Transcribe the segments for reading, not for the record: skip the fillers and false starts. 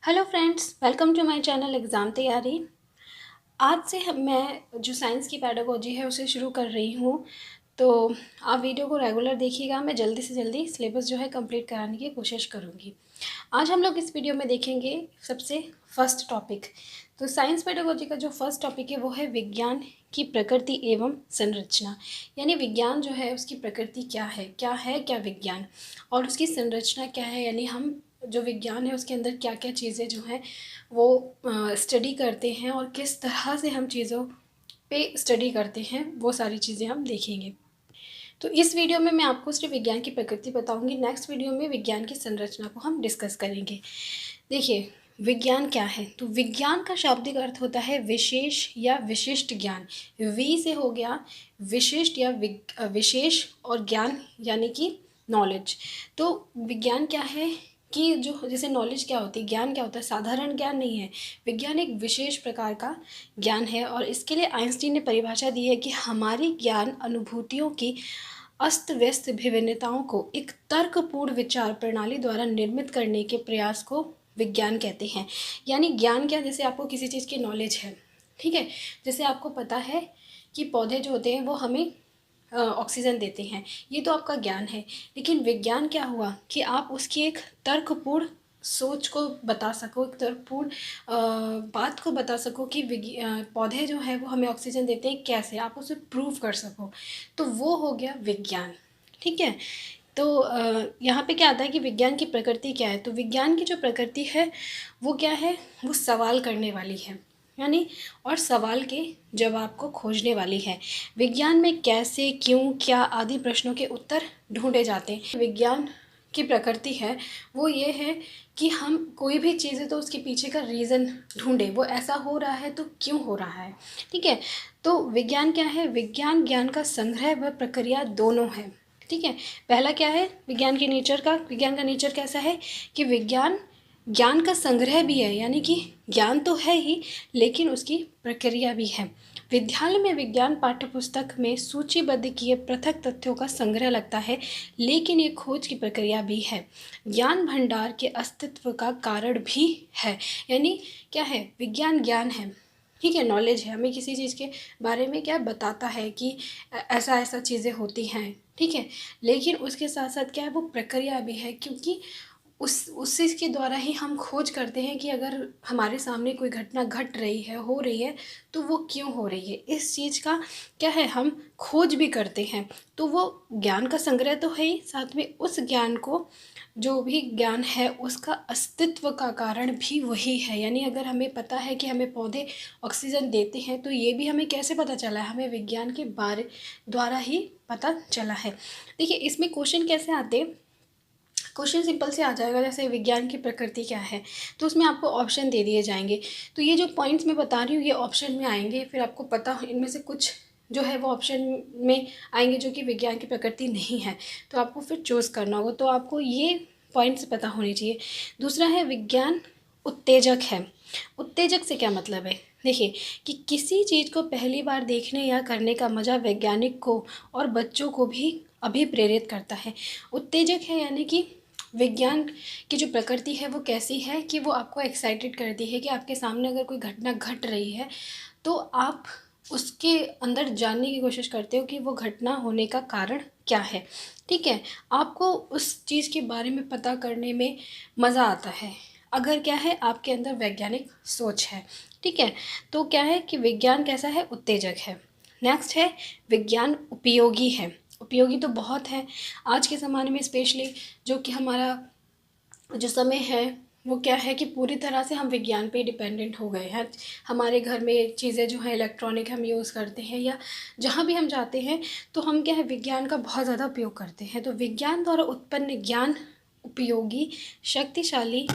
Hello friends, welcome to my channel exam तैयारी। आज से मैं जो साइंस की पेडागोजी है उसे शुरू कर रही हूँ। तो आप वीडियो को रेगुलर देखिएगा। मैं जल्दी से जल्दी सिलेबस जो है कंप्लीट कराने की कोशिश करूँगी। आज हम लोग इस वीडियो में देखेंगे सबसे फर्स्ट टॉपिक। तो साइंस पेडागोजी का जो फर्स्ट टॉपिक है वो है विज्ञान की प्रकृति एवं संरचना। यानी विज्ञान जो है उसकी प्रकृति क्या है क्या विज्ञान, और उसकी संरचना क्या है। यानी हम जो विज्ञान है उसके अंदर क्या क्या चीज़ें जो हैं वो स्टडी करते हैं और किस तरह से हम चीज़ों पे स्टडी करते हैं, वो सारी चीज़ें हम देखेंगे। तो इस वीडियो में मैं आपको सिर्फ विज्ञान की प्रकृति बताऊंगी। नेक्स्ट वीडियो में विज्ञान की संरचना को हम डिस्कस करेंगे। देखिए, विज्ञान क्या है? तो विज्ञान का शाब्दिक अर्थ होता है विशेष या विशिष्ट ज्ञान। वी से हो गया विशिष्ट या विशेष, और ज्ञान यानी कि नॉलेज। तो विज्ञान क्या है कि जो जैसे नॉलेज क्या होती है, ज्ञान क्या होता है, साधारण ज्ञान नहीं है। विज्ञान एक विशेष प्रकार का ज्ञान है, और इसके लिए आइंस्टीन ने परिभाषा दी है कि हमारी ज्ञान अनुभूतियों की अस्त व्यस्त विभिन्नताओं को एक तर्कपूर्ण विचार प्रणाली द्वारा निर्मित करने के प्रयास को विज्ञान कहते हैं। यानी ज्ञान क्या, जैसे आपको किसी चीज़ की नॉलेज है, ठीक है। जैसे आपको पता है कि पौधे जो होते हैं वो हमें ऑक्सीजन देते हैं, ये तो आपका ज्ञान है। लेकिन विज्ञान क्या हुआ कि आप उसकी एक तर्कपूर्ण सोच को बता सको, एक तर्कपूर्ण बात को बता सको कि पौधे जो है वो हमें ऑक्सीजन देते हैं, कैसे आप उसे प्रूव कर सको। तो वो हो गया विज्ञान, ठीक है। तो यहाँ पे क्या आता है कि विज्ञान की प्रकृति क्या है। तो विज्ञान की जो प्रकृति है वो क्या है, वो सवाल करने वाली है, यानी और सवाल के जवाब को खोजने वाली है। विज्ञान में कैसे, क्यों, क्या आदि प्रश्नों के उत्तर ढूंढे जाते हैं। विज्ञान की प्रकृति है वो ये है कि हम कोई भी चीज़ है तो उसके पीछे का रीज़न ढूंढे, वो ऐसा हो रहा है तो क्यों हो रहा है, ठीक है। तो विज्ञान क्या है? विज्ञान ज्ञान का संग्रह व प्रक्रिया दोनों है, ठीक है। पहला क्या है विज्ञान के नेचर का, विज्ञान का नेचर कैसा है कि विज्ञान ज्ञान का संग्रह भी है, यानी कि ज्ञान तो है ही लेकिन उसकी प्रक्रिया भी है। विद्यालय में विज्ञान पाठ्यपुस्तक में सूचीबद्ध किए पृथक तथ्यों का संग्रह लगता है, लेकिन ये खोज की प्रक्रिया भी है, ज्ञान भंडार के अस्तित्व का कारण भी है। यानी क्या है, विज्ञान ज्ञान है, ठीक है, नॉलेज है, हमें किसी चीज़ के बारे में क्या बताता है कि ऐसा ऐसा चीज़ें होती हैं, ठीक है। लेकिन उसके साथ साथ क्या है, वो प्रक्रिया भी है, क्योंकि उस चीज़ के द्वारा ही हम खोज करते हैं कि अगर हमारे सामने कोई घटना घट रही है, हो रही है, तो वो क्यों हो रही है, इस चीज़ का क्या है हम खोज भी करते हैं। तो वो ज्ञान का संग्रह तो है ही, साथ में उस ज्ञान को, जो भी ज्ञान है उसका अस्तित्व का कारण भी वही है। यानी अगर हमें पता है कि हमें पौधे ऑक्सीजन देते हैं, तो ये भी हमें कैसे पता चला है, हमें विज्ञान के बारे द्वारा ही पता चला है। देखिए, इसमें क्वेश्चन कैसे आते हैं, क्वेश्चन सिंपल से आ जाएगा। जैसे विज्ञान की प्रकृति क्या है, तो उसमें आपको ऑप्शन दे दिए जाएंगे। तो ये जो पॉइंट्स मैं बता रही हूँ ये ऑप्शन में आएंगे, फिर आपको पता इनमें से कुछ जो है वो ऑप्शन में आएंगे जो कि विज्ञान की प्रकृति नहीं है, तो आपको फिर चूज़ करना होगा। तो आपको ये पॉइंट्स पता होने चाहिए। दूसरा है विज्ञान उत्तेजक है। उत्तेजक से क्या मतलब है, देखिए कि किसी चीज़ को पहली बार देखने या करने का मज़ा वैज्ञानिक को और बच्चों को भी अभिप्रेरित करता है। उत्तेजक है यानी कि विज्ञान की जो प्रकृति है वो कैसी है कि वो आपको एक्साइटेड करती है कि आपके सामने अगर कोई घटना घट रही है तो आप उसके अंदर जानने की कोशिश करते हो कि वो घटना होने का कारण क्या है, ठीक है। आपको उस चीज़ के बारे में पता करने में मज़ा आता है अगर क्या है आपके अंदर वैज्ञानिक सोच है, ठीक है। तो क्या है कि विज्ञान कैसा है, उत्तेजक है। नेक्स्ट है विज्ञान उपयोगी है। उपयोगी तो बहुत है आज के ज़माने में, स्पेशली जो कि हमारा जो समय है वो क्या है कि पूरी तरह से हम विज्ञान पे डिपेंडेंट हो गए हैं। हमारे घर में चीज़ें जो हैं इलेक्ट्रॉनिक हम यूज़ करते हैं, या जहाँ भी हम जाते हैं तो हम क्या है विज्ञान का बहुत ज़्यादा उपयोग करते हैं। तो विज्ञान द्वारा उत्पन्न ज्ञान उपयोगी, शक्तिशाली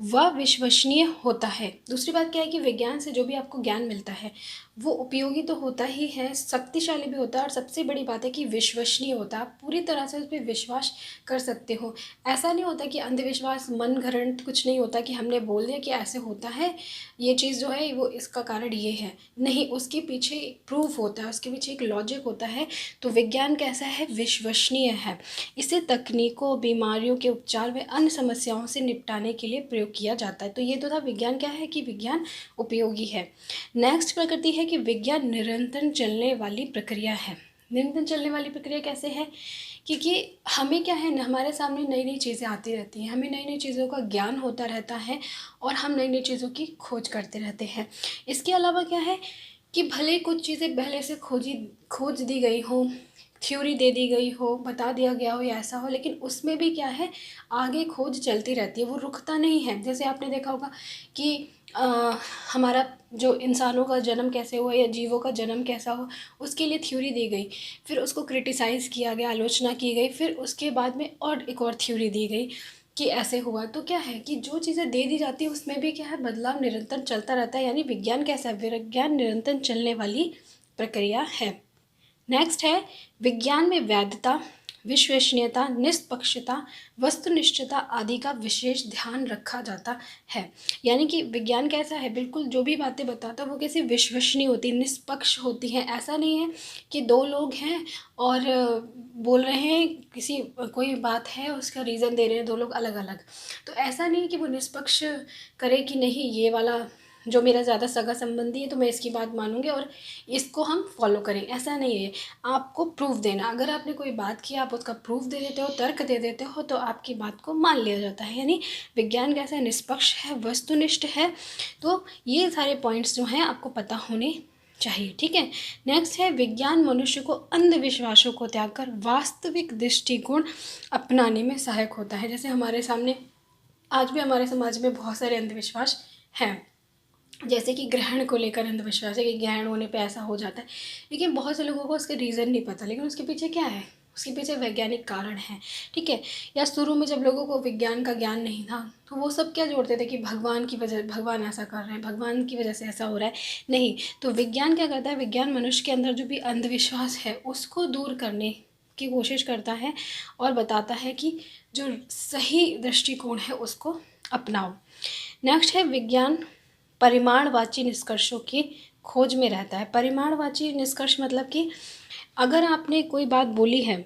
व विश्वसनीय होता है। दूसरी बात क्या है कि विज्ञान से जो भी आपको ज्ञान मिलता है वो उपयोगी तो होता ही है, शक्तिशाली भी होता है, और सबसे बड़ी बात है कि विश्वसनीय होता है। आप पूरी तरह से उस पे विश्वास कर सकते हो। ऐसा नहीं होता कि अंधविश्वास, मन घड़ंत कुछ नहीं होता कि हमने बोल दिया कि ऐसे होता है, ये चीज़ जो है वो इसका कारण ये है। नहीं, उसके पीछे एक प्रूफ होता है, उसके पीछे एक लॉजिक होता है। तो विज्ञान कैसा है? विश्वसनीय है। इसे तकनीकों, बीमारियों के उपचार व अन्य समस्याओं से निपटाने के लिए प्रयोग किया जाता है। तो ये तो था विज्ञान क्या है, कि विज्ञान उपयोगी है। नेक्स्ट प्रकृति है कि विज्ञान निरंतर चलने वाली प्रक्रिया है। निरंतर चलने वाली प्रक्रिया कैसे है? क्योंकि हमें क्या है, हमारे सामने नई नई चीज़ें आती रहती हैं, हमें नई नई चीज़ों का ज्ञान होता रहता है, और हम नई नई चीज़ों की खोज करते रहते हैं। इसके अलावा क्या है कि भले कुछ चीज़ें पहले से खोज दी गई हो, थ्योरी दे दी गई हो, बता दिया गया हो या ऐसा हो, लेकिन उसमें भी क्या है, आगे खोज चलती रहती है, वो रुकता नहीं है। जैसे आपने देखा होगा कि हमारा जो इंसानों का जन्म कैसे हुआ या जीवों का जन्म कैसा हो, उसके लिए थ्योरी दी गई, फिर उसको क्रिटिसाइज़ किया गया, आलोचना की गई, फिर उसके बाद में और एक और थ्योरी दी गई कि ऐसे हुआ। तो क्या है कि जो चीज़ें दे दी जाती है उसमें भी क्या है, बदलाव निरंतर चलता रहता है। यानी विज्ञान कैसा है? विज्ञान निरंतर चलने वाली प्रक्रिया है। नेक्स्ट है विज्ञान में वैधता, विश्वसनीयता, निष्पक्षता, वस्तुनिष्ठता आदि का विशेष ध्यान रखा जाता है। यानी कि विज्ञान कैसा है? बिल्कुल जो भी बातें बताता है वो कैसी विश्वसनीय होती है, निष्पक्ष होती हैं। ऐसा नहीं है कि दो लोग हैं और बोल रहे हैं किसी कोई बात है, उसका रीज़न दे रहे हैं दो लोग अलग अलग। तो ऐसा नहीं है कि वो निष्पक्ष करे कि नहीं ये वाला जो मेरा ज़्यादा सगा संबंधी है तो मैं इसकी बात मानूंगी और इसको हम फॉलो करें, ऐसा नहीं है। आपको प्रूफ देना, अगर आपने कोई बात की, आप उसका प्रूफ दे देते हो, तर्क दे देते हो, तो आपकी बात को मान लिया जाता है। यानी विज्ञान कैसा है? निष्पक्ष है, वस्तुनिष्ठ है। तो ये सारे पॉइंट्स जो हैं आपको पता होने चाहिए, ठीक है। नेक्स्ट है विज्ञान मनुष्य को अंधविश्वासों को त्याग कर वास्तविक दृष्टिकोण अपनाने में सहायक होता है। जैसे हमारे सामने आज भी हमारे समाज में बहुत सारे अंधविश्वास हैं, जैसे कि ग्रहण को लेकर अंधविश्वास है कि ग्रहण होने पे ऐसा हो जाता है, लेकिन बहुत से लोगों को उसके रीज़न नहीं पता, लेकिन उसके पीछे क्या है, उसके पीछे वैज्ञानिक कारण है, ठीक है। या शुरू में जब लोगों को विज्ञान का ज्ञान नहीं था तो वो सब क्या जोड़ते थे कि भगवान की वजह, भगवान ऐसा कर रहे हैं, भगवान की वजह से ऐसा हो रहा है। नहीं, तो विज्ञान क्या करता है? विज्ञान मनुष्य के अंदर जो भी अंधविश्वास है उसको दूर करने की कोशिश करता है और बताता है कि जो सही दृष्टिकोण है उसको अपनाओ। नेक्स्ट है विज्ञान परिमाणवाची निष्कर्षों की खोज में रहता है। परिमाणवाची निष्कर्ष मतलब कि अगर आपने कोई बात बोली है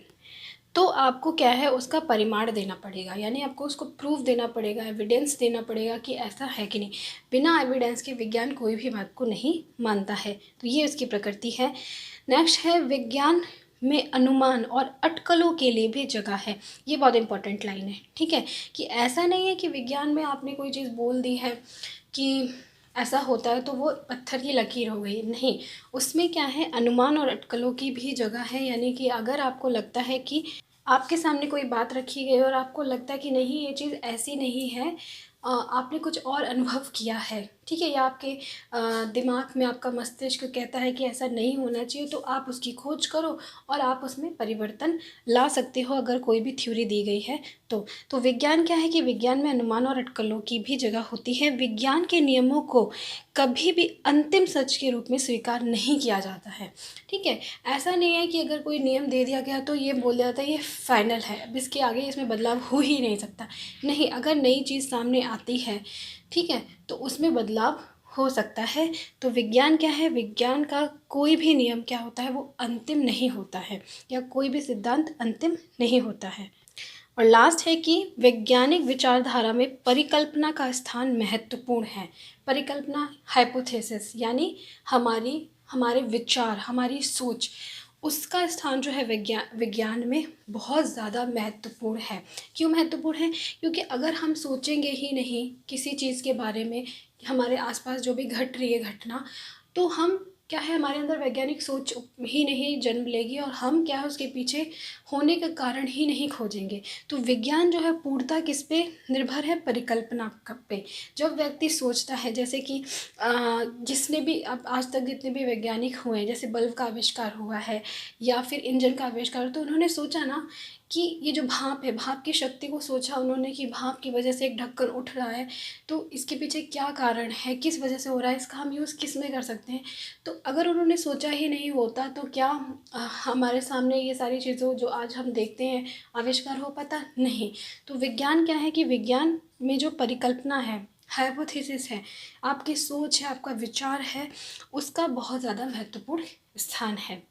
तो आपको क्या है, उसका परिमाण देना पड़ेगा, यानी आपको उसको प्रूफ देना पड़ेगा, एविडेंस देना पड़ेगा कि ऐसा है कि नहीं। बिना एविडेंस के विज्ञान कोई भी बात को नहीं मानता है। तो ये उसकी प्रकृति है। नेक्स्ट है विज्ञान में अनुमान और अटकलों के लिए भी जगह है। ये बहुत इंपॉर्टेंट लाइन है, ठीक है, कि ऐसा नहीं है कि विज्ञान में आपने कोई चीज़ बोल दी है कि ऐसा होता है तो वो पत्थर की लकीर हो गई, नहीं। उसमें क्या है, अनुमान और अटकलों की भी जगह है। यानी कि अगर आपको लगता है कि आपके सामने कोई बात रखी गई और आपको लगता है कि नहीं ये चीज़ ऐसी नहीं है, आपने कुछ और अनुभव किया है, ठीक है, या आपके दिमाग में आपका मस्तिष्क कहता है कि ऐसा नहीं होना चाहिए, तो आप उसकी खोज करो और आप उसमें परिवर्तन ला सकते हो अगर कोई भी थ्योरी दी गई है तो विज्ञान क्या है कि विज्ञान में अनुमान और अटकलों की भी जगह होती है। विज्ञान के नियमों को कभी भी अंतिम सच के रूप में स्वीकार नहीं किया जाता है, ठीक है। ऐसा नहीं है कि अगर कोई नियम दे दिया गया तो ये बोल दिया जाता है ये फाइनल है, अब इसके आगे इसमें बदलाव हो ही नहीं सकता। नहीं, अगर नई चीज़ सामने आती है, ठीक है, तो उसमें बदलाव हो सकता है। तो विज्ञान क्या है? विज्ञान का कोई भी नियम क्या होता है, वो अंतिम नहीं होता है, या कोई भी सिद्धांत अंतिम नहीं होता है। और लास्ट है कि वैज्ञानिक विचारधारा में परिकल्पना का स्थान महत्वपूर्ण है। परिकल्पना, हाइपोथेसिस, यानी हमारे विचार, हमारी सोच, उसका स्थान जो है विज्ञान में बहुत ज़्यादा महत्वपूर्ण है। क्यों महत्वपूर्ण है? क्योंकि अगर हम सोचेंगे ही नहीं किसी चीज़ के बारे में, हमारे आसपास जो भी घट रही है घटना, तो हम क्या है, हमारे अंदर वैज्ञानिक सोच ही नहीं जन्म लेगी और हम क्या है उसके पीछे होने का कारण ही नहीं खोजेंगे। तो विज्ञान जो है पूर्णतः किस पे निर्भर है? परिकल्पना पे। जब व्यक्ति सोचता है, जैसे कि जिसने भी अब आज तक जितने भी वैज्ञानिक हुए हैं, जैसे बल्ब का आविष्कार हुआ है या फिर इंजन का आविष्कार, तो उन्होंने सोचा ना कि ये जो भाप है, भाप की शक्ति को सोचा उन्होंने कि भाप की वजह से एक ढक्कन उठ रहा है, तो इसके पीछे क्या कारण है, किस वजह से हो रहा है, इसका हम यूज़ किस में कर सकते हैं। तो अगर उन्होंने सोचा ही नहीं होता तो क्या हमारे सामने ये सारी चीज़ों जो आज हम देखते हैं आविष्कार हो पाता? नहीं। तो विज्ञान क्या है कि विज्ञान में जो परिकल्पना है, हाइपोथेसिस है, आपकी सोच है, आपका विचार है, उसका बहुत ज़्यादा महत्वपूर्ण स्थान है।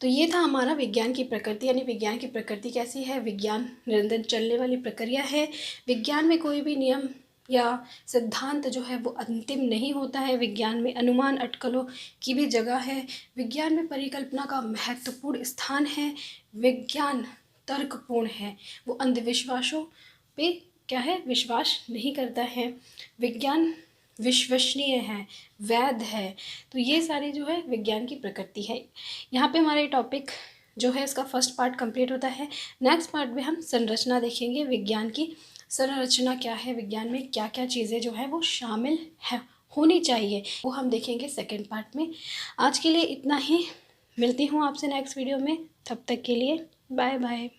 तो ये था हमारा विज्ञान की प्रकृति, यानी विज्ञान की प्रकृति कैसी है। विज्ञान निरंतर चलने वाली प्रक्रिया है। विज्ञान में कोई भी नियम या सिद्धांत जो है वो अंतिम नहीं होता है। विज्ञान में अनुमान अटकलों की भी जगह है। विज्ञान में परिकल्पना का महत्वपूर्ण स्थान है। विज्ञान तर्कपूर्ण है, वो अंधविश्वासों पे क्या है, विश्वास नहीं करता है। विज्ञान विश्वसनीय है, वैध है। तो ये सारी जो है विज्ञान की प्रकृति है। यहाँ पे हमारा ये टॉपिक जो है इसका फर्स्ट पार्ट कंप्लीट होता है। नेक्स्ट पार्ट में हम संरचना देखेंगे, विज्ञान की संरचना क्या है, विज्ञान में क्या क्या चीज़ें जो है वो शामिल है होनी चाहिए, वो हम देखेंगे सेकेंड पार्ट में। आज के लिए इतना ही, मिलती हूँ आपसे नेक्स्ट वीडियो में, तब तक के लिए बाय बाय।